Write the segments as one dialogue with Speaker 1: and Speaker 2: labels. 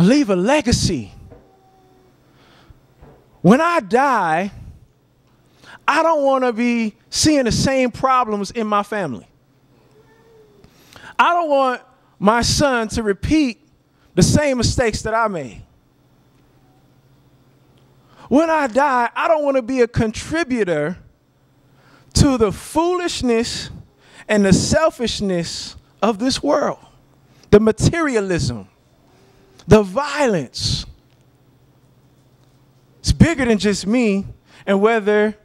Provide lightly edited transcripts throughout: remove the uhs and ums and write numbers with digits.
Speaker 1: leave a legacy. When I die, I don't want to be seeing the same problems in my family. I don't want my son to repeat the same mistakes that I made. When I die, I don't want to be a contributor to the foolishness and the selfishness of this world, the materialism, the violence. It's bigger than just me, and whether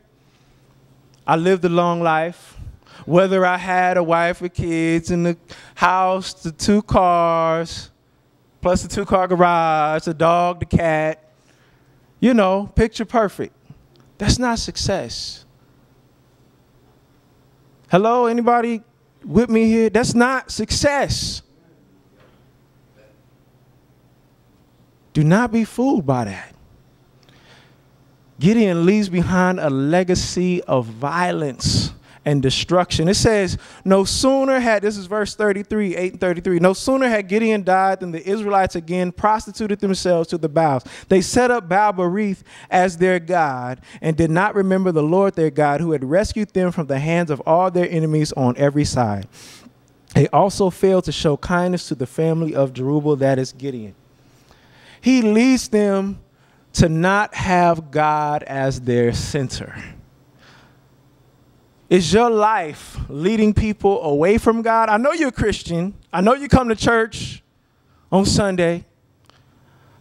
Speaker 1: I lived a long life, whether I had a wife with kids in the house, the 2 cars, plus the 2-car garage, the dog, the cat, you know, picture perfect. That's not success. Hello, anybody with me here? That's not success. Do not be fooled by that. Gideon leaves behind a legacy of violence and destruction. It says, no sooner had, this is verse 33, 8 and 33, no sooner had Gideon died than the Israelites again prostituted themselves to the Baals. They set up Baal-berith as their god and did not remember the Lord their God, who had rescued them from the hands of all their enemies on every side. They also failed to show kindness to the family of Jerubbaal, that is Gideon. He leads them to not have God as their center. Is your life leading people away from God? I know you're a Christian. I know you come to church on Sunday.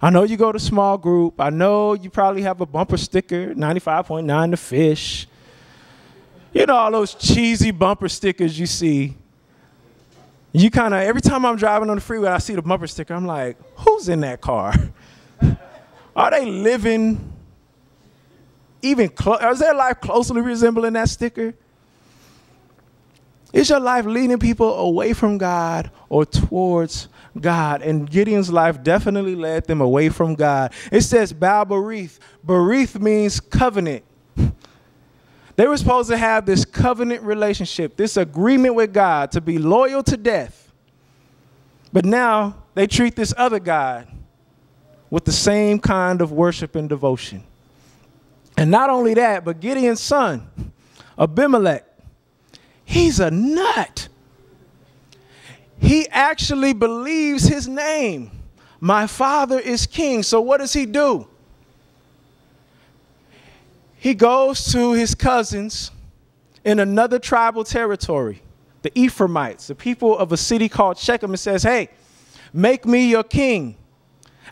Speaker 1: I know you go to small group. I know you probably have a bumper sticker, 95.9 The Fish. You know, all those cheesy bumper stickers you see. You kind of, every time I'm driving on the freeway, I see the bumper sticker. I'm like, who's in that car? Are they living even close? Is their life closely resembling that sticker? Is your life leading people away from God or towards God? And Gideon's life definitely led them away from God. It says Baal-berith. Berith means covenant. They were supposed to have this covenant relationship, this agreement with God to be loyal to death. But now they treat this other God with the same kind of worship and devotion. And not only that, but Gideon's son, Abimelech, he's a nut. He actually believes his name. My father is king. So what does he do? He goes to his cousins in another tribal territory, the Ephraimites, the people of a city called Shechem, and says, hey, make me your king.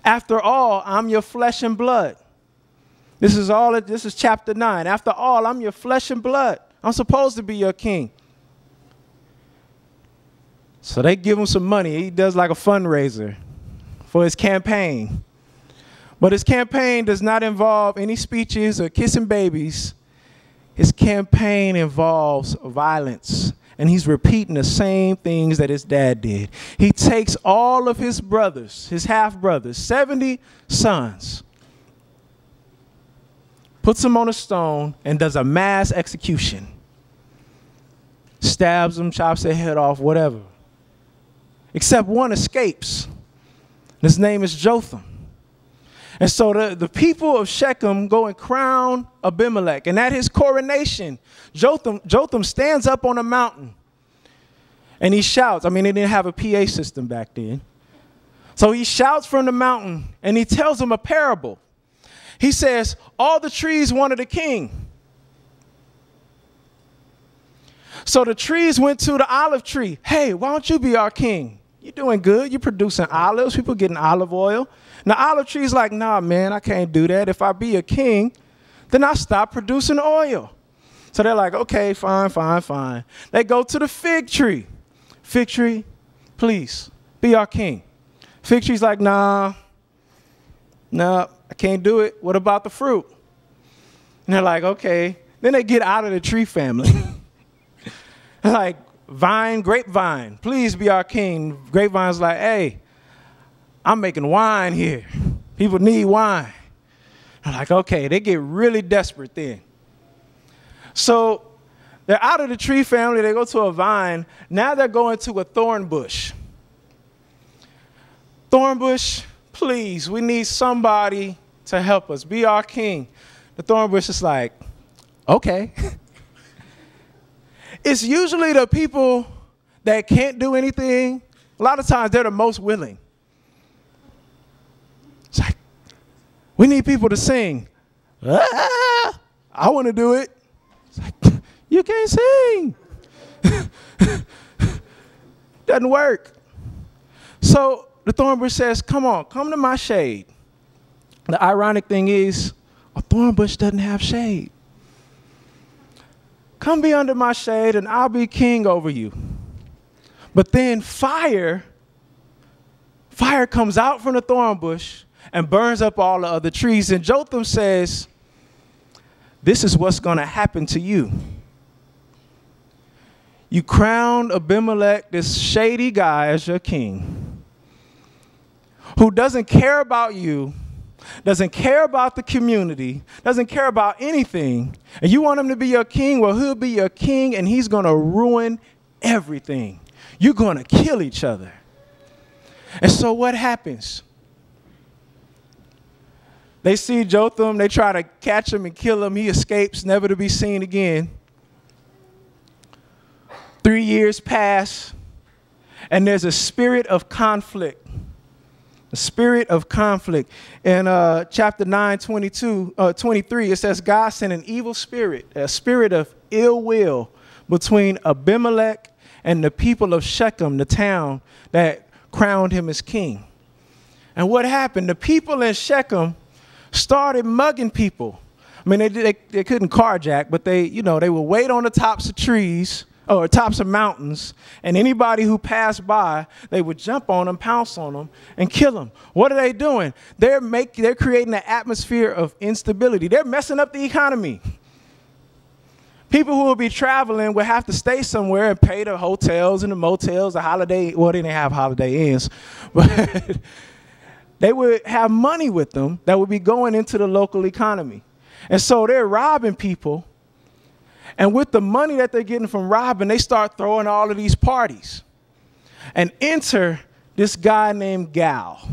Speaker 1: After all, I'm your flesh and blood. This is chapter 9. After all, I'm your flesh and blood. I'm supposed to be your king. So they give him some money. He does like a fundraiser for his campaign. But his campaign does not involve any speeches or kissing babies. His campaign involves violence. And he's repeating the same things that his dad did. He takes all of his brothers, his half-brothers, 70 sons, puts them on a stone, and does a mass execution. Stabs them, chops their head off, whatever. Except one escapes. His name is Jotham. And so the people of Shechem go and crown Abimelech. And at his coronation, Jotham stands up on a mountain. And he shouts. I mean, they didn't have a PA system back then. So he shouts from the mountain, and he tells them a parable. He says, all the trees wanted a king. So the trees went to the olive tree. Hey, why don't you be our king? You're doing good. You're producing olives. People getting olive oil. And the olive tree's like, nah, man, I can't do that. If I be a king, then I stop producing oil. So they're like, okay, fine, fine, fine. They go to the fig tree. Fig tree, please, be our king. Fig tree's like, nah, I can't do it. What about the fruit? And they're like, okay. Then they get out of the tree family. Like, grapevine, please be our king. Grapevine's like, hey, I'm making wine here. People need wine. I'm like, okay, they get really desperate then. So they're out of the tree family. They go to a vine. Now they're going to a thorn bush. Thorn bush, please, we need somebody to help us. Be our king. The thorn bush is like, okay. It's usually the people that can't do anything. A lot of times they're the most willing. It's like, we need people to sing. Ah, I want to do it. It's like, you can't sing. Doesn't work. So the thorn bush says, come on, come to my shade. The ironic thing is, a thorn bush doesn't have shade. Come be under my shade and I'll be king over you. But then fire comes out from the thorn bush and burns up all the other trees. And Jotham says, this is what's going to happen to you. You crowned Abimelech, this shady guy, as your king, who doesn't care about you, doesn't care about the community, doesn't care about anything, and you want him to be your king. Well, he'll be your king, and he's going to ruin everything. You're going to kill each other. And so what happens? They see Jotham. They try to catch him and kill him. He escapes, never to be seen again. 3 years pass, and there's a spirit of conflict. A spirit of conflict. In chapter 9, 23, it says, God sent an evil spirit, a spirit of ill will between Abimelech and the people of Shechem, the town that crowned him as king. And what happened? The people in Shechem started mugging people. I mean, they couldn't carjack, but they would wait on the tops of trees or tops of mountains, and anybody who passed by, they would jump on them, pounce on them, and kill them. What are they doing? They're creating an atmosphere of instability. They're messing up the economy. People who will be traveling would have to stay somewhere and pay the hotels and the motels, the holiday. Well, they didn't have Holiday Inns, but they would have money with them that would be going into the local economy. And so they're robbing people. And with the money that they're getting from robbing, they start throwing all of these parties. And enter this guy named Gal.